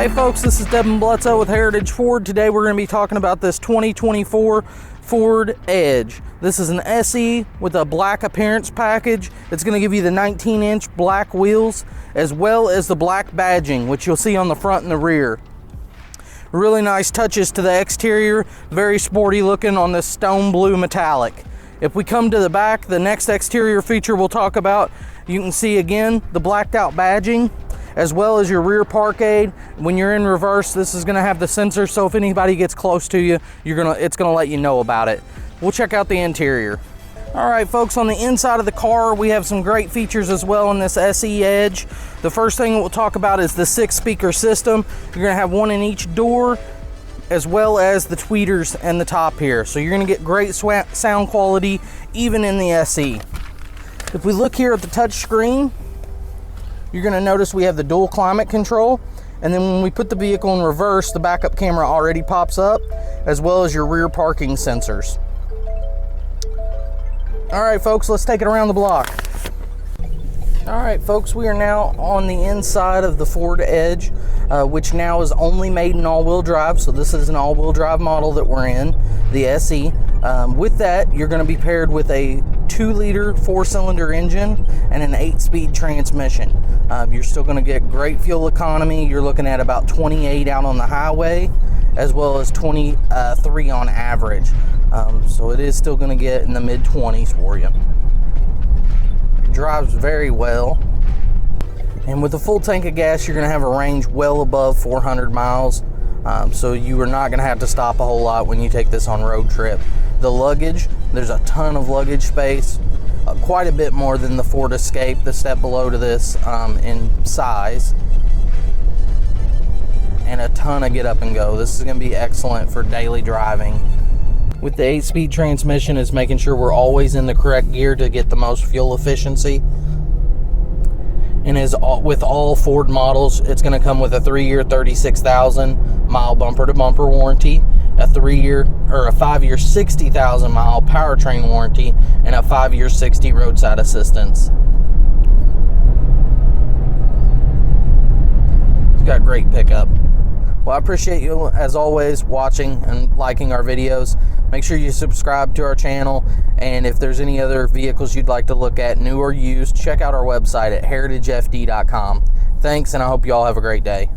Hey folks, this is Devin Bledsoe with Heritage Ford. Today we're going to be talking about this 2024 Ford Edge. This is an SE with a black appearance package. It's going to give you the 19-inch black wheels as well as the black badging, which you'll see on the front and the rear. Really nice touches to the exterior, very sporty looking on this stone blue metallic. If we come to the back, the next exterior feature we'll talk about, you can see again the blacked out badging, as well as your rear park aid. When you're in reverse, this is gonna have the sensor, so if anybody gets close to you, it's gonna let you know about it. We'll check out the interior. All right, folks, on the inside of the car, we have some great features as well in this SE Edge. The first thing we'll talk about is the 6-speaker system. You're gonna have one in each door, as well as the tweeters and the top here. So you're gonna get great sound quality, even in the SE. If we look here at the touch screen, you're gonna notice we have the dual climate control, and then when we put the vehicle in reverse, the backup camera already pops up, as well as your rear parking sensors. All right, folks, let's take it around the block. All right, folks, we are now on the inside of the Ford Edge, which now is only made in all-wheel drive, so this is an all-wheel drive model that we're in, the SE. With that, you're gonna be paired with a 2-liter 4-cylinder engine and an 8-speed transmission. You're still gonna get great fuel economy. You're looking at about 28 out on the highway, as well as 23 on average. So it is still gonna get in the mid-20s for you. It drives very well. And with a full tank of gas, you're gonna have a range well above 400 miles. So you are not gonna have to stop a whole lot when you take this on road trip. The luggage, there's a ton of luggage space, quite a bit more than the Ford Escape, the step below to this in size, and a ton of get up and go. This is gonna be excellent for daily driving. With the 8-speed transmission, is making sure we're always in the correct gear to get the most fuel efficiency. And with all Ford models, it's going to come with a 3-year, 36,000 mile bumper-to-bumper warranty, a 5-year, 60,000 mile powertrain warranty, and a 5-year, 60 roadside assistance. It's got great pickup. Well, I appreciate you, as always, watching and liking our videos. Make sure you subscribe to our channel, and if there's any other vehicles you'd like to look at, new or used, check out our website at heritagefd.com. Thanks, and I hope you all have a great day.